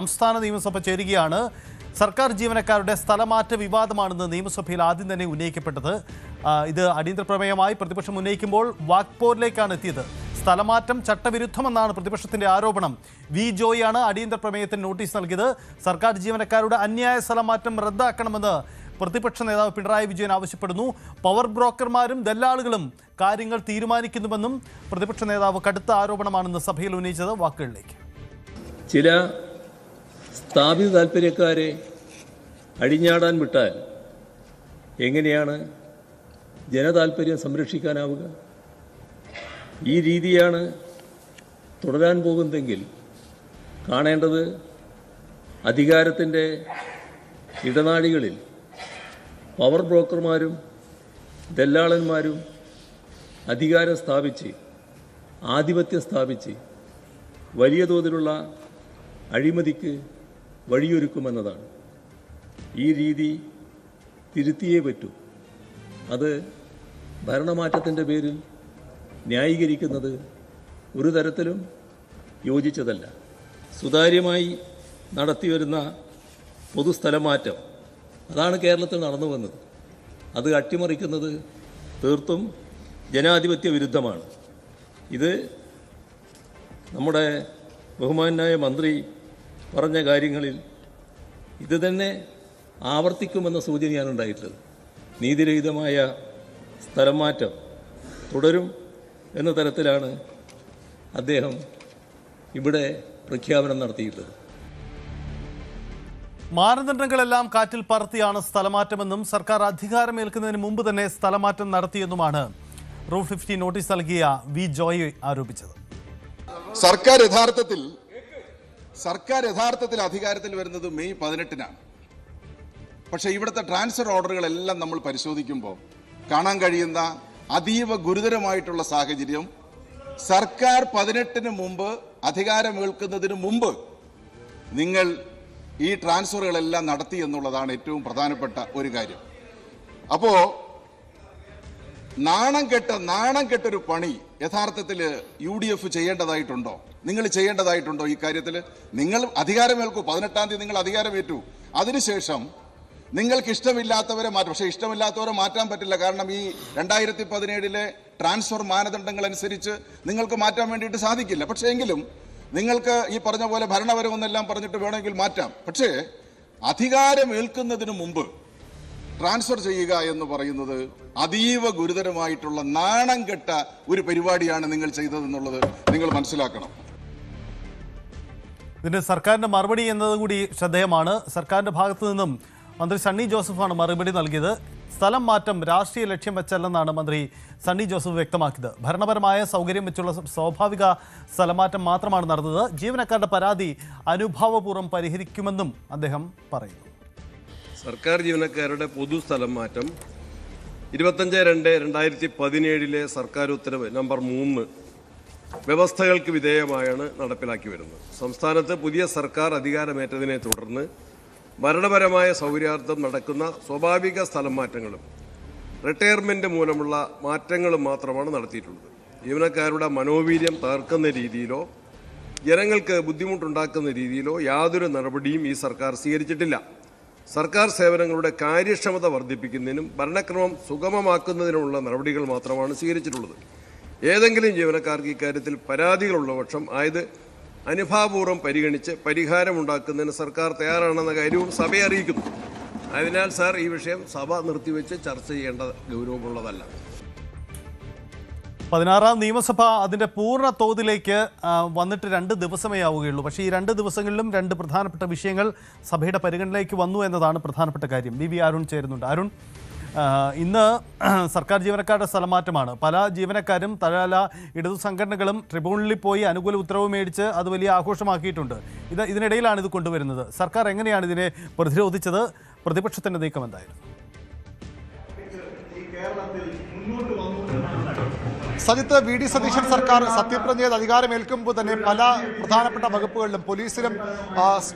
സംസ്ഥാന നിയമസഭ ചേരുകയാണ്. സർക്കാർ ജീവനക്കാരുടെ സ്ഥലമാറ്റ വിവാദമാണെന്ന് നിയമസഭയിൽ ആദ്യം തന്നെ ഉന്നയിക്കപ്പെട്ടത്. ഇത് അടിയന്തര പ്രമേയമായി പ്രതിപക്ഷം ഉന്നയിക്കുമ്പോൾ വാക്പോരിലേക്കാണ് എത്തിയത്. സ്ഥലമാറ്റം ചട്ടവിരുദ്ധമെന്നാണ് പ്രതിപക്ഷത്തിന്റെ ആരോപണം. വി ജോയിയാണ് അടിയന്തര പ്രമേയത്തിന് നോട്ടീസ് നൽകിയത്. സർക്കാർ ജീവനക്കാരുടെ അന്യായ സ്ഥലമാറ്റം റദ്ദാക്കണമെന്ന് പ്രതിപക്ഷ നേതാവ് പിണറായി വിജയൻ ആവശ്യപ്പെടുന്നു. പവർ ബ്രോക്കർമാരും ദല്ലാളുകളും കാര്യങ്ങൾ തീരുമാനിക്കുന്നുവെന്നും പ്രതിപക്ഷ നേതാവ് കടുത്ത ആരോപണമാണെന്ന് സഭയിൽ ഉന്നയിച്ചത്. വാക്കുകളിലേക്ക്. ചില സ്ഥാപിത താല്പര്യക്കാരെ അഴിഞ്ഞാടാൻ വിട്ടാൽ എങ്ങനെയാണ് ജനതാല്പര്യം സംരക്ഷിക്കാനാവുക? ഈ രീതിയാണ് തുടരാൻ പോകുന്നതെങ്കിൽ കാണേണ്ടത് അധികാരത്തിൻ്റെ ഇടനാഴികളിൽ പവർ ബ്രോക്കർമാരും ദല്ലാളന്മാരും അധികാരം സ്ഥാപിച്ച് ആധിപത്യം സ്ഥാപിച്ച് വലിയ തോതിലുള്ള അഴിമതിക്ക് വഴിയൊരുക്കുമെന്നതാണ്. ഈ രീതി തിരുത്തിയേ പറ്റൂ. അത് ഭരണമാറ്റത്തിൻ്റെ പേരിൽ ന്യായീകരിക്കുന്നത് ഒരു തരത്തിലും യോജിച്ചതല്ല. സുതാര്യമായി നടത്തിവരുന്ന പൊതുസ്ഥലമാറ്റം അതാണ് കേരളത്തിൽ നടന്നു വന്നത്. അത് അട്ടിമറിക്കുന്നത് തീർത്തും ജനാധിപത്യ വിരുദ്ധമാണ്. ഇത് നമ്മുടെ ബഹുമാനായ മന്ത്രി പറഞ്ഞ കാര്യങ്ങളിൽ ഇത് തന്നെ ആവർത്തിക്കുമെന്ന സൂചനയാണ് ഉണ്ടായിട്ടുള്ളത്. നീതിരഹിതമായ സ്ഥലം മാറ്റം തുടരും എന്ന തരത്തിലാണ് അദ്ദേഹം ഇവിടെ പ്രഖ്യാപനം നടത്തിയിട്ടുള്ളത്. മാനദണ്ഡങ്ങളെല്ലാം കാറ്റിൽ പറത്തിയാണ് സ്ഥലമാറ്റമെന്നും സർക്കാർ അധികാരമേൽക്കുന്നതിന് മുമ്പ് തന്നെ സ്ഥലമാറ്റം നടത്തിയെന്നുമാണ് റൂൾ 50 നോട്ടീസ് നൽകിയ വി ജോയ് ആരോപിച്ചത്. സർക്കാർ യഥാർത്ഥത്തിൽ അധികാരത്തിൽ വരുന്നത് മെയ് 18-നാണ്. പക്ഷേ ഇവിടുത്തെ ട്രാൻസ്ഫർ ഓർഡറുകളെല്ലാം നമ്മൾ പരിശോധിക്കുമ്പോൾ കാണാൻ കഴിയുന്ന അതീവ ഗുരുതരമായിട്ടുള്ള സാഹചര്യം, സർക്കാർ 18-ന് മുമ്പ് അധികാരമേൽക്കുന്നതിന് മുമ്പ് നിങ്ങൾ ഈ ട്രാൻസ്ഫറുകളെല്ലാം നടത്തി എന്നുള്ളതാണ് ഏറ്റവും പ്രധാനപ്പെട്ട ഒരു കാര്യം. അപ്പോൾ നാണം കെട്ടൊരു പണി യഥാർത്ഥത്തിൽ UDF ചെയ്യേണ്ടതായിട്ടുണ്ടോ? നിങ്ങൾ ചെയ്യേണ്ടതായിട്ടുണ്ടോ ഈ കാര്യത്തിൽ? നിങ്ങൾ അധികാരമേൽക്കൂ. 18-ാം തീയതി നിങ്ങൾ അധികാരമേറ്റു. അതിനുശേഷം നിങ്ങൾക്ക് ഇഷ്ടമില്ലാത്തവരെ മാറ്റും. പക്ഷേ ഇഷ്ടമില്ലാത്തവരെ മാറ്റാൻ പറ്റില്ല. കാരണം ഈ 2017-ലെ ട്രാൻസ്ഫർ മാനദണ്ഡങ്ങൾ അനുസരിച്ച് നിങ്ങൾക്ക് മാറ്റാൻ വേണ്ടിയിട്ട് സാധിക്കില്ല. പക്ഷേ എങ്കിലും നിങ്ങൾക്ക് ഈ പറഞ്ഞ പോലെ ഭരണപരമെന്നെല്ലാം പറഞ്ഞിട്ട് വേണമെങ്കിൽ മാറ്റാം. പക്ഷേ അധികാരമേൽക്കുന്നതിന് മുമ്പ് ട്രാൻസ്ഫർ ചെയ്യുക എന്ന് പറയുന്നത് അതീവ ഗുരുതരമായിട്ടുള്ള നാണം കെട്ട ഒരു പരിപാടിയാണ് നിങ്ങൾ ചെയ്തതെന്നുള്ളത് നിങ്ങൾ മനസ്സിലാക്കണം. ഇതിന് സർക്കാരിന്റെ മറുപടി എന്നതുകൂടി ശ്രദ്ധേയമാണ്. സർക്കാരിന്റെ ഭാഗത്തു നിന്നും മന്ത്രി സണ്ണി ജോസഫാണ് മറുപടി നൽകിയത്. സ്ഥലം മാറ്റം രാഷ്ട്രീയ ലക്ഷ്യം വെച്ചല്ലെന്നാണ് മന്ത്രി സണ്ണി ജോസഫ് വ്യക്തമാക്കിയത്. ഭരണപരമായ സൗകര്യം വെച്ചുള്ള സ്വാഭാവിക സ്ഥലമാറ്റം മാത്രമാണ് നടന്നത്. ജീവനക്കാരുടെ പരാതി അനുഭാവപൂർവ്വം പരിഹരിക്കുമെന്നും അദ്ദേഹം പറയുന്നു. സർക്കാർ ജീവനക്കാരുടെ പൊതു സ്ഥലം മാറ്റം 25/2/2017 സർക്കാർ ഉത്തരവ് നമ്പർ 3 വ്യവസ്ഥകൾക്ക് വിധേയമായാണ് നടപ്പിലാക്കി വരുന്നത്. സംസ്ഥാനത്ത് പുതിയ സർക്കാർ അധികാരമേറ്റതിനെ തുടർന്ന് ഭരണപരമായ സൗകര്യാർത്ഥം നടക്കുന്ന സ്വാഭാവിക സ്ഥലം മാറ്റങ്ങളും റിട്ടയർമെന്റ് മൂലമുള്ള മാറ്റങ്ങളും മാത്രമാണ് നടത്തിയിട്ടുള്ളത്. ജീവനക്കാരുടെ മനോവീര്യം തകർക്കുന്ന രീതിയിലോ ജനങ്ങൾക്ക് ബുദ്ധിമുട്ടുണ്ടാക്കുന്ന രീതിയിലോ യാതൊരു നടപടിയും ഈ സർക്കാർ സ്വീകരിച്ചിട്ടില്ല. സർക്കാർ സേവനങ്ങളുടെ കാര്യക്ഷമത വർദ്ധിപ്പിക്കുന്നതിനും ഭരണക്രമം സുഗമമാക്കുന്നതിനുമുള്ള നടപടികൾ മാത്രമാണ് സ്വീകരിച്ചിട്ടുള്ളത്. ഏതെങ്കിലും ജീവനക്കാർക്ക് ഇക്കാര്യത്തിൽ പരാതികളുള്ള പക്ഷം ആയത് അനുഭാവപൂർവ്വം പരിഗണിച്ച് പരിഹാരമുണ്ടാക്കുന്നതിന് സർക്കാർ തയ്യാറാണെന്ന കാര്യവും സഭയെ അറിയിക്കുന്നു. അതിനാൽ സാർ, ഈ വിഷയം സഭ നിർത്തിവെച്ച് ചർച്ച ചെയ്യേണ്ട ഗൗരവമുള്ളതല്ല. 16-ാം നിയമസഭ അതിൻ്റെ പൂർണ്ണ തോതിലേക്ക് വന്നിട്ട് 2 ദിവസമേ ആവുകയുള്ളൂ. പക്ഷേ ഈ 2 ദിവസങ്ങളിലും 2 പ്രധാനപ്പെട്ട വിഷയങ്ങൾ സഭയുടെ പരിഗണനയിലേക്ക് വന്നു എന്നതാണ് പ്രധാനപ്പെട്ട കാര്യം. വി അരുൺ ചേരുന്നുണ്ട്. അരുൺ, ഇന്ന് സർക്കാർ ജീവനക്കാരുടെ സ്ഥലമാറ്റമാണ്. പല ജീവനക്കാരും തഴാല ഇടതു സംഘടനകളും ട്രിബ്യൂണലിൽ പോയി അനുകൂല ഉത്തരവ് മേടിച്ച് അത് വലിയ ആഘോഷമാക്കിയിട്ടുണ്ട്. ഇതിനിടയിലാണ് ഇത് കൊണ്ടുവരുന്നത്. സർക്കാർ എങ്ങനെയാണ് ഇതിനെ പ്രതിരോധിച്ചത്? പ്രതിപക്ഷത്തിൻ്റെ നീക്കം എന്തായിരുന്നു? സജിത്ത്, വി.ഡി. സതീശൻ സർക്കാർ സത്യപ്രതിജ്ഞ ചെയ്ത് അധികാരമേൽക്കുമ്പോൾ തന്നെ പല പ്രധാനപ്പെട്ട വകുപ്പുകളിലും പോലീസിലും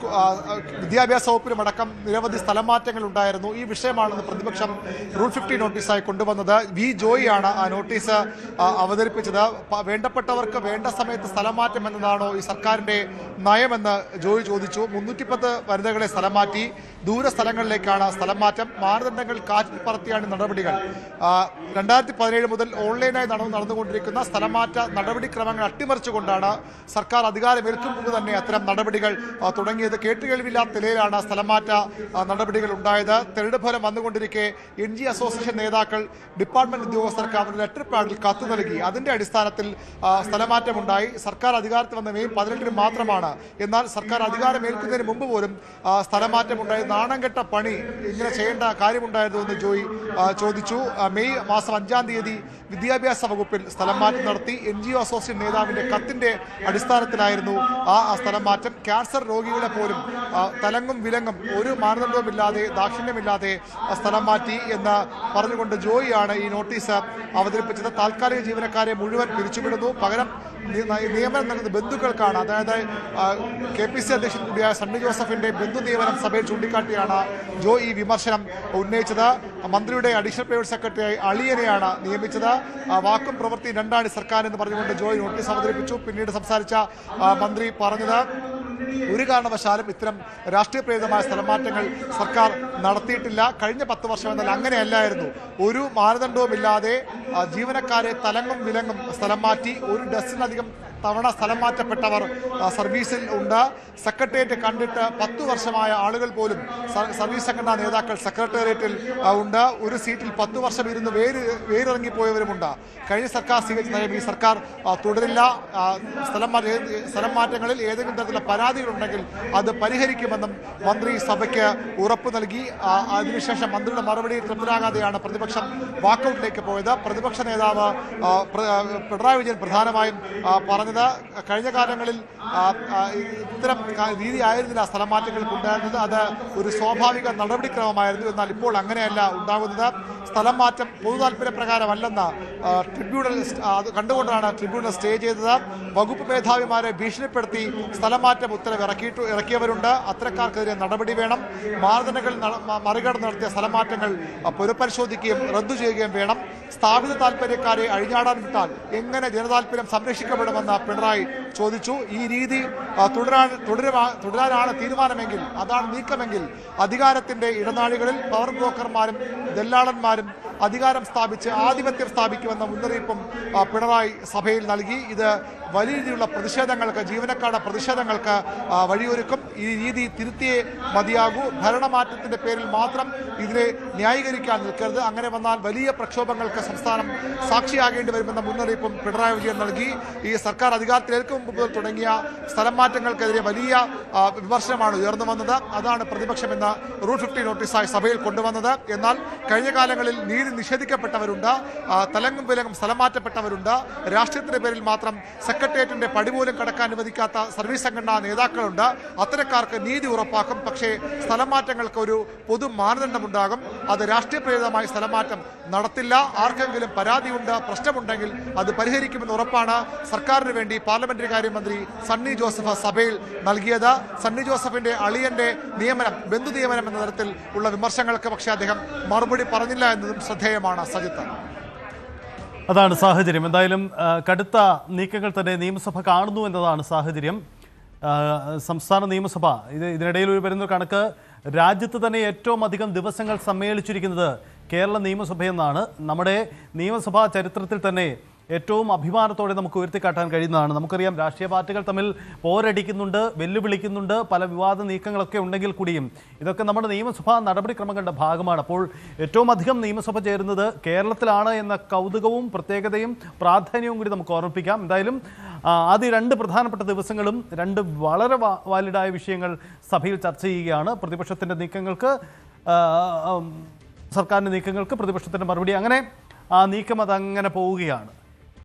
വിദ്യാഭ്യാസ വകുപ്പിലും അടക്കം നിരവധി സ്ഥലം മാറ്റങ്ങൾ ഉണ്ടായിരുന്നു. ഈ വിഷയമാണെന്ന് പ്രതിപക്ഷം റൂൾ 50 നോട്ടീസായി കൊണ്ടുവന്നത്. വി ജോയിയാണ് ആ നോട്ടീസ് അവതരിപ്പിച്ചത്. വേണ്ടപ്പെട്ടവർക്ക് വേണ്ട സമയത്ത് സ്ഥലം മാറ്റം എന്നതാണോ ഈ സർക്കാരിൻ്റെ നയമെന്ന് ജോയി ചോദിച്ചു. 310 വനിതകളെ സ്ഥലം മാറ്റി, ദൂര സ്ഥലങ്ങളിലേക്കാണ് സ്ഥലം മാറ്റം. മാനദണ്ഡങ്ങൾ കാറ്റിൽ പറത്തിയാണ് നടപടികൾ. 2017 മുതൽ ഓൺലൈനായി നടന്നുകൊണ്ടിരിക്കുന്ന സ്ഥലമാറ്റ നടപടിക്രമങ്ങൾ അട്ടിമറിച്ചുകൊണ്ടാണ് സർക്കാർ അധികാരമേൽക്കുമ്പോൾ തന്നെ അത്തരം നടപടികൾ തുടങ്ങിയത്. കേട്ടുകേൾവില്ലാത്ത നിലയിലാണ് സ്ഥലമാറ്റ നടപടികൾ ഉണ്ടായത്. തെരഞ്ഞെടുപ്പ് ഫലം വന്നുകൊണ്ടിരിക്കെ NG അസോസിയേഷൻ നേതാക്കൾ ഡിപ്പാർട്ട്മെന്റ് ഉദ്യോഗസ്ഥർക്ക് അവരുടെ ലെറ്റർ പാഡിൽ കത്ത് നൽകി. അതിന്റെ അടിസ്ഥാനത്തിൽ സ്ഥലമാറ്റമുണ്ടായി. സർക്കാർ അധികാരത്തിൽ വന്ന മെയ് 18 മാത്രമാണ്. എന്നാൽ സർക്കാർ അധികാരമേൽക്കുന്നതിന് മുമ്പ് പോലും സ്ഥലമാറ്റമുണ്ടായി. നാണംകെട്ട പണി ഇങ്ങനെ ചെയ്യേണ്ട കാര്യമുണ്ടായിരുന്നു എന്ന് ജോയി ചോദിച്ചു. മെയ് മാസം 5-ാം തീയതി വിദ്യാഭ്യാസ വകുപ്പിൽ സ്ഥലം മാറ്റം നടത്തി. NGO അസോസിയേഷൻ നേതാവിന്റെ കത്തിന്റെ അടിസ്ഥാനത്തിലായിരുന്നു ആ സ്ഥലം മാറ്റം. ക്യാൻസർ രോഗികളെ പോലും തലങ്ങും വിലങ്ങും ഒരു മാനദണ്ഡവുമില്ലാതെ ദാക്ഷിണ്യമില്ലാതെ സ്ഥലം മാറ്റി എന്ന് പറഞ്ഞുകൊണ്ട് ജോയിയാണ് ഈ നോട്ടീസ് അവതരിപ്പിച്ചത്. താൽക്കാലിക ജീവനക്കാരെ മുഴുവൻ പിരിച്ചുവിടുന്നു. പകരം നിയമനം നൽകുന്ന ബന്ധുക്കൾക്കാണ്. അതായത് KPC അധ്യക്ഷൻ കൂടിയായ സണ്ണി ജോസഫിന്റെ ബന്ധു നിയമനം സഭയിൽ ചൂണ്ടിക്കാട്ടിയാണ് ജോയി ഈ വിമർശനം ഉന്നയിച്ചത്. മന്ത്രിയുടെ അഡീഷണൽ പ്രൈവറ്റ് സെക്രട്ടറിയായി അളിയനെയാണ് നിയമിച്ചത്. വാക്കും പ്രവൃത്തി രണ്ടാണ് സർക്കാർ എന്ന് പറഞ്ഞുകൊണ്ട് ജോയി നോട്ടീസ് അവതരിപ്പിച്ചു. പിന്നീട് സംസാരിച്ച മന്ത്രി പറഞ്ഞത് ഒരു കാരണവശാലും ഇത്തരം രാഷ്ട്രീയ പ്രേരിതമായ സ്ഥലമാറ്റങ്ങൾ സർക്കാർ നടത്തിയിട്ടില്ല. കഴിഞ്ഞ 10 വർഷം എന്നാൽ അങ്ങനെയല്ലായിരുന്നു. ഒരു മാനദണ്ഡവുമില്ലാതെ ജീവനക്കാരെ തലങ്ങും വിലങ്ങും സ്ഥലം മാറ്റി. 1 ഡസനിലധികം തവണ സ്ഥലം മാറ്റപ്പെട്ടവർ സർവീസിൽ ഉണ്ട്. സെക്രട്ടേറിയറ്റ് കണ്ടിട്ട് 10 വർഷമായ ആളുകൾ പോലും സർവീസ് സംഘടനാ നേതാക്കൾ സെക്രട്ടേറിയറ്റിൽ ഉണ്ട്. ഒരു സീറ്റിൽ 10 വർഷം ഇരുന്ന് വേരിറങ്ങിപ്പോയവരുമുണ്ട്. കഴിഞ്ഞ സർക്കാർ സ്വീകരിച്ച നയം ഈ സർക്കാർ തുടരില്ല. സ്ഥലം മാറ്റങ്ങളിൽ ഏതെങ്കിലും തരത്തിലുള്ള പരാതികളുണ്ടെങ്കിൽ അത് പരിഹരിക്കുമെന്നും മന്ത്രി സഭയ്ക്ക് ഉറപ്പ് നൽകി. അതിനുശേഷം മന്ത്രിയുടെ മറുപടി തൃപ്തരാകാതെയാണ് പ്രതിപക്ഷം വാക്കൌട്ടിലേക്ക് പോയത്. പ്രതിപക്ഷ നേതാവ് പിണറായി വിജയൻ പ്രധാനമായും പറഞ്ഞത് കഴിഞ്ഞ കാലങ്ങളിൽ ഇത്തരം രീതി ആയിരുന്നില്ല സ്ഥലം മാറ്റങ്ങൾക്ക് ഉണ്ടായിരുന്നത്. അത് ഒരു സ്വാഭാവിക നടപടിക്രമമായിരുന്നു. എന്നാൽ ഇപ്പോൾ അങ്ങനെയല്ല ഉണ്ടാകുന്നത്. സ്ഥലം മാറ്റം പൊതു താല്പര്യപ്രകാരമല്ലെന്ന് ട്രിബ്യൂണൽ അത് കണ്ടുകൊണ്ടാണ് ട്രിബ്യൂണൽ സ്റ്റേ ചെയ്തത്. വകുപ്പ് മേധാവിമാരെ ഭീഷണിപ്പെടുത്തി സ്ഥലം മാറ്റം ഉത്തരവ് ഇറക്കിയവരുണ്ട്. അത്തരക്കാർക്കെതിരെ നടപടി വേണം. മാനദണ്ഡങ്ങൾ മറികടന്ന് നടത്തിയ സ്ഥലം മാറ്റങ്ങൾ പുനഃപരിശോധിക്കുകയും റദ്ദു ചെയ്യുകയും വേണം. സ്ഥാപിത താല്പര്യക്കാരെ അഴിഞ്ഞാടാൻ വിട്ടാൽ എങ്ങനെ ജനതാല്പര്യം സംരക്ഷിക്കപ്പെടുമെന്ന് പിണറായി ചോദിച്ചു. ഈ രീതി തുടരാനാണ് തീരുമാനമെങ്കിൽ, അതാണ് നീക്കമെങ്കിൽ അധികാരത്തിന്റെ ഇടനാഴികളിൽ പവർ ബ്രോക്കർമാരും ദല്ലാളന്മാരും അധികാരം സ്ഥാപിച്ച് ആധിപത്യം സ്ഥാപിക്കുമെന്ന മുന്നറിയിപ്പും പിണറായി സഭയിൽ നൽകി. ഇത് വലിയ രീതിയിലുള്ള പ്രതിഷേധങ്ങൾക്ക്, ജീവനക്കാരുടെ പ്രതിഷേധങ്ങൾക്ക് വഴിയൊരുക്കും. ഈ രീതി തിരുത്തിയേ മതിയാകൂ. ഭരണമാറ്റത്തിന്റെ പേരിൽ മാത്രം ഇതിനെ ന്യായീകരിക്കാൻ നിൽക്കരുത്. അങ്ങനെ വന്നാൽ വലിയ പ്രക്ഷോഭങ്ങൾക്ക് സംസ്ഥാനം സാക്ഷിയാകേണ്ടി വരുമെന്ന മുന്നറിയിപ്പും പിണറായി വിജയൻ നൽകി. ഈ സർക്കാർ അധികാരത്തിലേൽക്കും മുമ്പ് തുടങ്ങിയ സ്ഥലം മാറ്റങ്ങൾക്കെതിരെ വലിയ വിമർശനമാണ് ഉയർന്നു വന്നത്. അതാണ് പ്രതിപക്ഷം എന്ന റൂൾ 50 നോട്ടീസായി സഭയിൽ കൊണ്ടുവന്നത്. എന്നാൽ കഴിഞ്ഞ കാലങ്ങളിൽ നീതി നിഷേധിക്കപ്പെട്ടവരുണ്ട്, തലങ്ങും വിലങ്ങും സ്ഥലം മാറ്റപ്പെട്ടവരുണ്ട്. രാഷ്ട്രീയത്തിന്റെ പേരിൽ മാത്രം സെക്രട്ടേറിയറ്റിന്റെ പടി പോലും കടക്കാൻ അനുവദിക്കാത്ത സർവീസ് സംഘടനാ നേതാക്കളുണ്ട്. അത്തരക്കാർക്ക് നീതി ഉറപ്പാക്കും. പക്ഷേ സ്ഥലം മാറ്റങ്ങൾക്ക് ഒരു പൊതു മാനദണ്ഡമുണ്ടാകും. അത് രാഷ്ട്രീയ പ്രേരിതമായി സ്ഥലം മാറ്റം നടത്തില്ല. ആർക്കെങ്കിലും പരാതിയുണ്ട്, പ്രശ്നമുണ്ടെങ്കിൽ അത് പരിഹരിക്കുമെന്ന് ഉറപ്പാണ് സർക്കാരിന് വേണ്ടി പാർലമെന്ററി കാര്യമന്ത്രി സണ്ണി ജോസഫ് സഭയിൽ നൽകിയത്. സണ്ണി ജോസഫിന്റെ അളിയന്റെ നിയമനം, ബന്ധു നിയമനം എന്ന തരത്തിൽ ഉള്ള വിമർശനങ്ങൾക്ക് പക്ഷേ അദ്ദേഹം മറുപടി പറഞ്ഞില്ല എന്നതും ശ്രദ്ധേയമാണ്. സജിത്ത്, അതാണ് സാഹചര്യം. എന്തായാലും കടുത്ത നീക്കങ്ങൾ തന്നെ നിയമസഭ കാണുന്നു എന്നതാണ് സാഹചര്യം. സംസ്ഥാന നിയമസഭ ഇതിനിടയിൽ വരുന്ന കണക്ക് രാജ്യത്ത് തന്നെ ഏറ്റവും അധികം ദിവസങ്ങൾ സമ്മേളിച്ചിരിക്കുന്നത് കേരള നിയമസഭയെന്നാണ്. നമ്മുടെ നിയമസഭാ ചരിത്രത്തിൽ തന്നെ ഏറ്റവും അഭിമാനത്തോടെ നമുക്ക് ഉയർത്തിക്കാട്ടാൻ കഴിയുന്നതാണ്. നമുക്കറിയാം, രാഷ്ട്രീയ പാർട്ടികൾ തമ്മിൽ പോരടിക്കുന്നുണ്ട്, വെല്ലുവിളിക്കുന്നുണ്ട്, പല വിവാദ നീക്കങ്ങളൊക്കെ ഉണ്ടെങ്കിൽ കൂടിയും ഇതൊക്കെ നമ്മുടെ നിയമസഭാ നടപടിക്രമങ്ങളുടെ ഭാഗമാണ്. അപ്പോൾ ഏറ്റവും അധികം നിയമസഭ ചേരുന്നത് കേരളത്തിലാണ് എന്ന കൗതുകവും പ്രത്യേകതയും പ്രാധാന്യവും കൂടി നമുക്ക് ഓർമ്മിപ്പിക്കാം. എന്തായാലും ആദ്യ 2 പ്രധാനപ്പെട്ട ദിവസങ്ങളും 2 വളരെ വാലിഡായ വിഷയങ്ങൾ സഭയിൽ ചർച്ച ചെയ്യുകയാണ്. പ്രതിപക്ഷത്തിൻ്റെ നീക്കങ്ങൾക്ക്, സർക്കാരിൻ്റെ നീക്കങ്ങൾക്ക് പ്രതിപക്ഷത്തിൻ്റെ മറുപടി, അങ്ങനെ ആ നീക്കം അതങ്ങനെ പോവുകയാണ്.